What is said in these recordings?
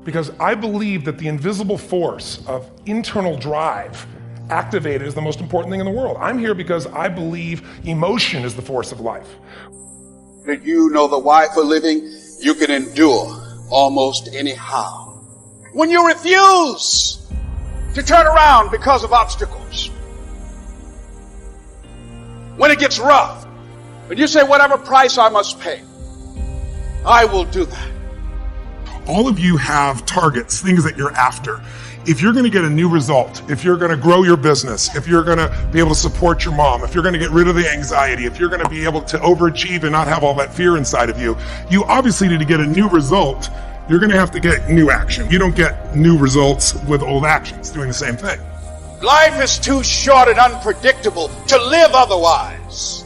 Because I believe that the invisible force of internal drive activated is the most important thing in the world. I'm here because I believe emotion is the force of life. That you know the why for living, you can endure almost anyhow. When you refuse to turn around because of obstacles, when it gets rough, and you say, whatever price I must pay, I will do that. All of you have targets, things that you're after. If you're going to get a new result, if you're going to grow your business, if you're going to be able to support your mom, if you're going to get rid of the anxiety, if you're going to be able to overachieve and not have all that fear inside of you, you obviously need to get a new result. You're going to have to get new action. You don't get new results with old actions doing the same thing. Life is too short and unpredictable to live otherwise.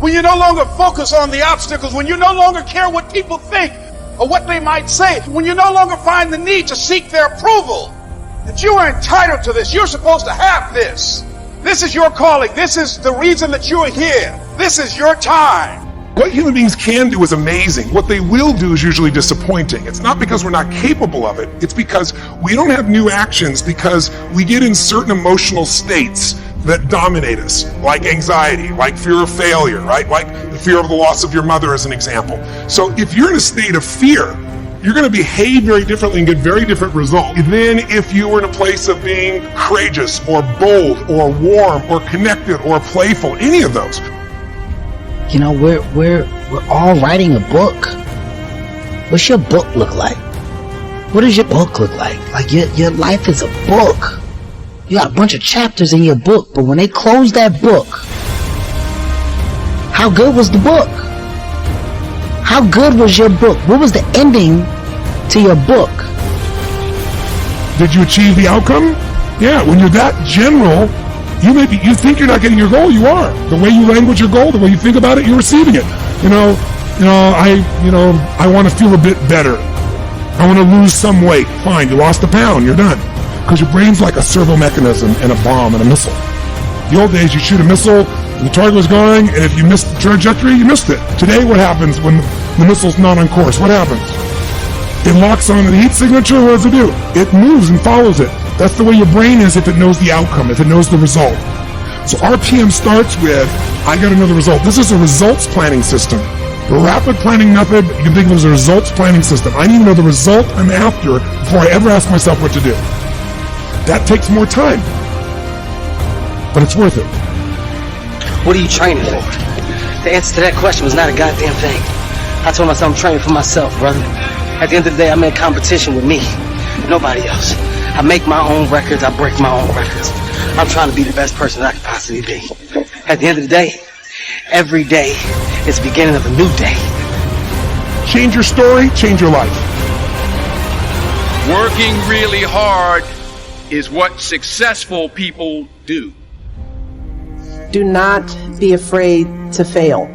When you no longer focus on the obstacles, when you no longer care what people think or what they might say, when you no longer find the need to seek their approval, that you are entitled to this, you're supposed to have this. This is your calling. This is the reason that you are here. This is your time. What human beings can do is amazing. What they will do is usually disappointing. It's not because we're not capable of it. It's because we don't have new actions, because we get in certain emotional states that dominate us, like anxiety, like fear of failure, right? Like the fear of the loss of your mother as an example. So if you're in a state of fear, you're going to behave very differently and get very different results than if you were in a place of being courageous or bold or warm or connected or playful, any of those. You know, we're all writing a book. What's your book look like? What does your book look like? Like your life is a book. You got a bunch of chapters in your book, but when they close that book, how good was the book? How good was your book? What was the ending to your book? Did you achieve the outcome? Yeah, when you're that general, you think you're not getting your goal, you are. The way you language your goal, the way you think about it, you're receiving it. I want to feel a bit better. I want to lose some weight. Fine, you lost a pound, you're done. Because your brain's like a servo mechanism and a bomb and a missile. The old days, you shoot a missile, and the target was going, and if you missed the trajectory, you missed it. Today, what happens when the missile's not on course? What happens? It locks on the heat signature, what does it do? It moves and follows it. That's the way your brain is if it knows the outcome, if it knows the result. So RPM starts with, I got to know the result. This is a results planning system. The rapid planning method, you can think of as a results planning system. I need to know the result I'm after before I ever ask myself what to do. That takes more time, but it's worth it. What are you training for? The answer to that question was not a goddamn thing. I told myself I'm training for myself, brother. At the end of the day, I'm in competition with me, nobody else. I make my own records, I break my own records. I'm trying to be the best person I can possibly be. At the end of the day, every day is the beginning of a new day. Change your story, change your life. Working really hard is what successful people do. Do not be afraid to fail,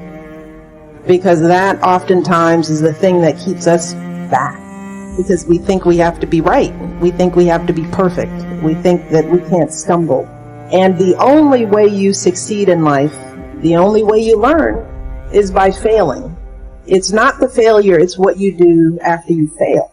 because that oftentimes is the thing that keeps us back, because we think we have to be right. We think we have to be perfect. We think that we can't stumble. And the only way you succeed in life, the only way you learn, is by failing. It's not the failure, it's what you do after you fail.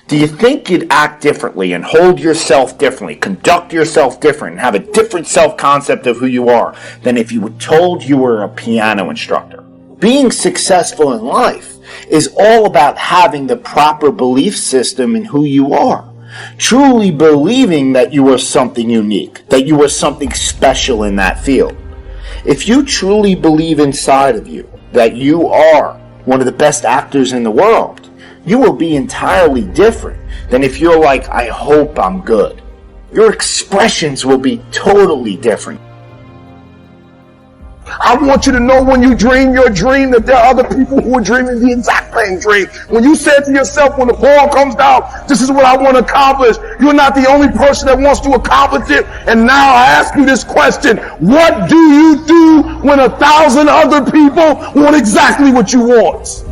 Do you think you'd act differently and hold yourself differently, conduct yourself different, and have a different self-concept of who you are than if you were told you were a piano instructor? Being successful in life is all about having the proper belief system in who you are. Truly believing that you are something unique, that you are something special in that field. If you truly believe inside of you that you are one of the best actors in the world, you will be entirely different than if you're like, I hope I'm good. Your expressions will be totally different. I want you to know when you dream your dream that there are other people who are dreaming the exact same dream. When you said to yourself, when the ball comes down, this is what I want to accomplish, you're not the only person that wants to accomplish it. And now I ask you this question: what do you do when 1,000 other people want exactly what you want?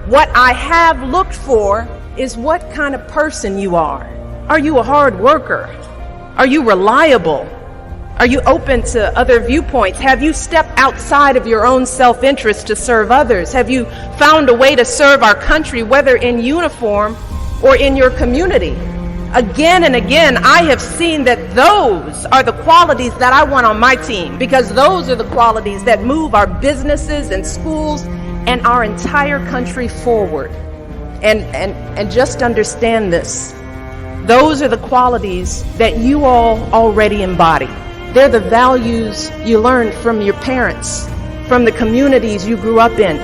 What I have looked for is what kind of person you are. Are you a hard worker? Are you reliable? Are you open to other viewpoints? Have you stepped outside of your own self-interest to serve others? Have you found a way to serve our country, whether in uniform or in your community. Again and again, I have seen that those are the qualities that I want on my team, because those are the qualities that move our businesses and schools and our entire country forward. And just understand this. Those are the qualities that you all already embody. They're the values you learned from your parents, from the communities you grew up in.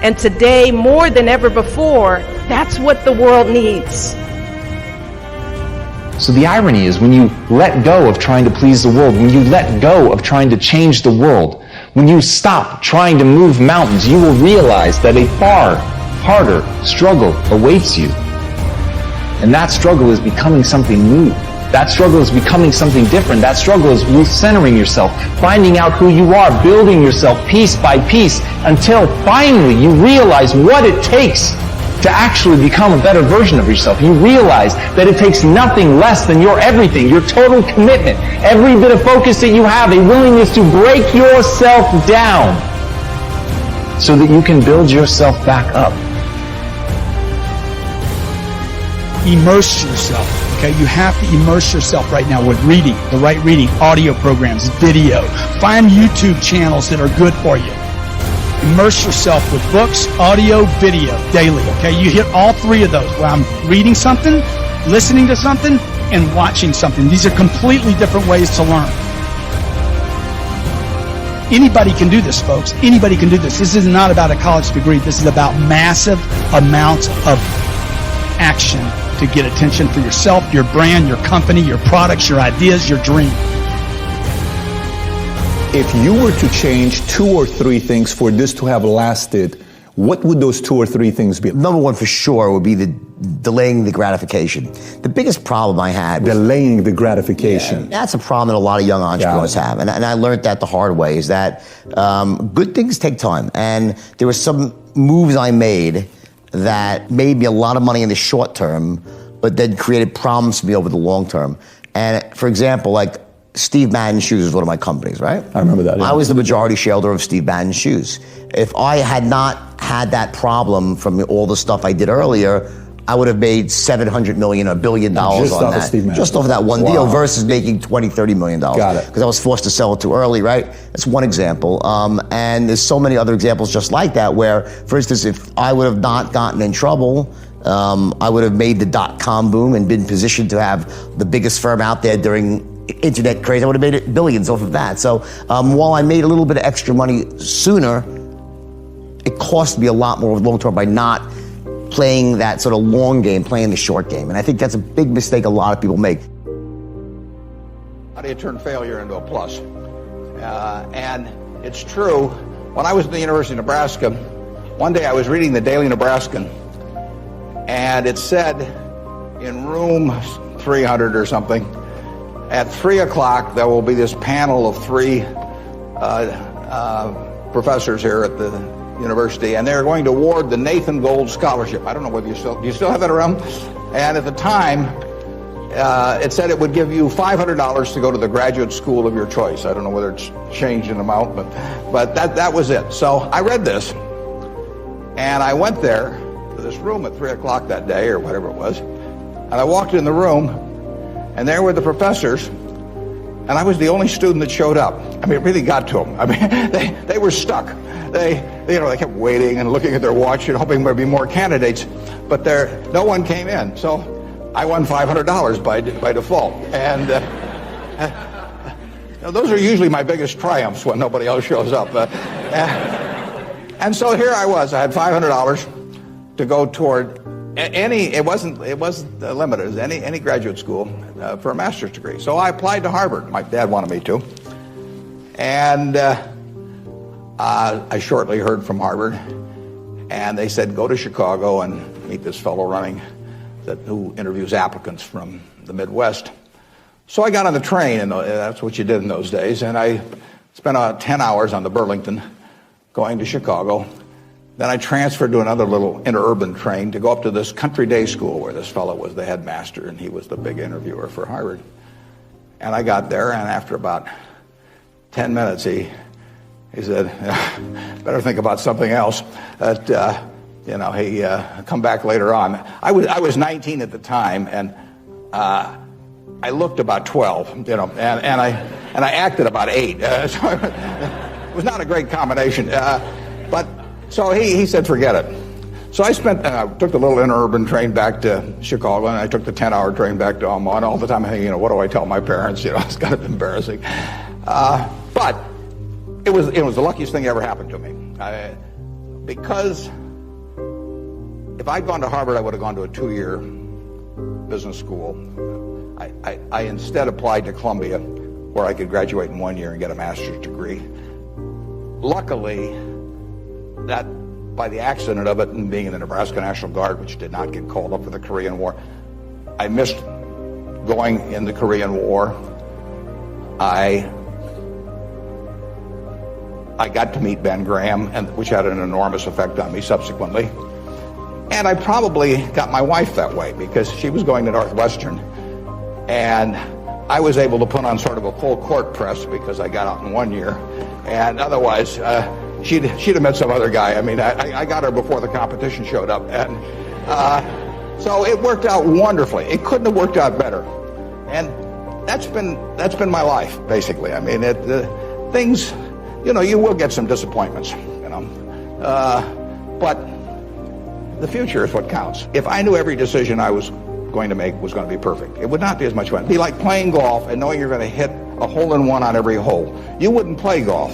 And today, more than ever before, that's what the world needs. So the irony is, when you let go of trying to please the world, when you let go of trying to change the world, when you stop trying to move mountains, you will realize that a far harder struggle awaits you. And that struggle is becoming something new. That struggle is becoming something different. That struggle is recentering yourself, finding out who you are, building yourself piece by piece, until finally you realize what it takes to actually become a better version of yourself. You realize that it takes nothing less than your everything, your total commitment, every bit of focus that you have, a willingness to break yourself down so that you can build yourself back up. Immerse yourself, okay? You have to immerse yourself right now with reading, the right reading, audio programs, video. Find YouTube channels that are good for you. Immerse yourself with books, audio, video daily, okay? You hit all three of those. Where I'm reading something, listening to something, and watching something. These are completely different ways to learn. Anybody can do this, folks. Anybody can do this. This is not about a college degree. This is about massive amounts of action to get attention for yourself, your brand, your company, your products, your ideas, your dream. If you were to change 2 or 3 things for this to have lasted, what would those 2 or 3 things be? Number one for sure would be the delaying the gratification. The biggest problem I had was delaying the gratification. Yeah, that's a problem that a lot of young entrepreneurs have. And I learned that the hard way, is that good things take time. And there were some moves I made that made me a lot of money in the short term, but then created problems for me over the long term. And for example, like Steve Madden Shoes is one of my companies, right? I remember that. Yeah. I was the majority shareholder of Steve Madden Shoes. If I had not had that problem from all the stuff I did earlier, I would have made $700 million, $1 billion on that. Just off of that one deal versus making $20, $30 million. Got it. Because I was forced to sell it too early, right? That's one example. And there's so many other examples just like that where, for instance, if I would have not gotten in trouble, I would have made the .com boom and been positioned to have the biggest firm out there during internet craze. I would have made billions off of that. So while I made a little bit of extra money sooner, it cost me a lot more long term by not playing that sort of long game, playing the short game. And I think that's a big mistake a lot of people make. How do you turn failure into a plus? And it's true. When I was at the University of Nebraska, one day I was reading the Daily Nebraskan, and it said in room 300 or something, at 3 o'clock there will be this panel of 3 professors here at the university, and they're going to award the Nathan Gold Scholarship. I don't know whether do you still have that around? And at the time, it said it would give you $500 to go to the graduate school of your choice. I don't know whether it's changed in amount, but that was it. So I read this, and I went there to this room at 3 o'clock that day, or whatever it was, and I walked in the room, and there were the professors, and I was the only student that showed up. I mean, it really got to them. I mean, they were stuck. They kept waiting and looking at their watch and hoping there'd be more candidates, but no one came in. So I won $500 by default. And those are usually my biggest triumphs when nobody else shows up. And so here I was. I had $500 to go toward it wasn't limited. It was any graduate school for a master's degree. So I applied to Harvard. My dad wanted me to. And I shortly heard from Harvard, and they said, go to Chicago and meet this fellow who interviews applicants from the Midwest. So I got on the train, and that's what you did in those days, and I spent about 10 hours on the Burlington going to Chicago. Then I transferred to another little interurban train to go up to this country day school where this fellow was the headmaster, and he was the big interviewer for Harvard. And I got there, and after about 10 minutes, he said, better think about something else. You know, he come back later on. I was 19 at the time, and I looked about 12. You know, and I acted about 8. So it was not a great combination. But so he said, forget it. So I took the little interurban train back to Chicago, and I took the 10-hour train back to Omaha. And all the time I think, you know, what do I tell my parents? You know, it's kind of embarrassing. But it was the luckiest thing that ever happened to me. Because if I'd gone to Harvard, I would have gone to a 2-year business school. I instead applied to Columbia, where I could graduate in 1 year and get a master's degree. Luckily, that by the accident of it and being in the Nebraska National Guard, which did not get called up for the Korean War, I missed going in the Korean War. I got to meet Ben Graham, which had an enormous effect on me subsequently. And I probably got my wife that way because she was going to Northwestern. And I was able to put on sort of a full court press because I got out in 1 year. And otherwise, she'd have met some other guy. I mean, I got her before the competition showed up. And so it worked out wonderfully. It couldn't have worked out better. And that's been my life, basically. I mean, things, you know, you will get some disappointments, you know. But the future is what counts. If I knew every decision I was going to make was going to be perfect, it would not be as much fun. It'd be like playing golf and knowing you're going to hit a hole-in-one on every hole. You wouldn't play golf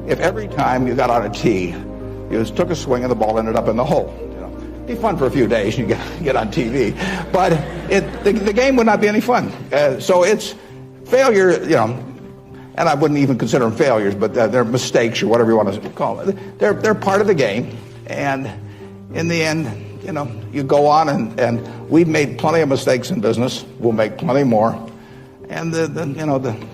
if every time you got on a tee, you just took a swing and the ball ended up in the hole. You know, it'd be fun for a few days and you get on TV, but the game would not be any fun. So it's failure, you know, and I wouldn't even consider them failures, but they're mistakes or whatever you want to call it. They're part of the game, and in the end, you know, you go on, and we've made plenty of mistakes in business. We'll make plenty more. And the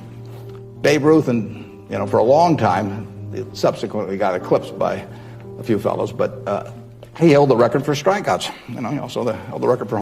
Babe Ruth, and you know, for a long time, it subsequently got eclipsed by a few fellows, but he held the record for strikeouts. You know, he also held the record for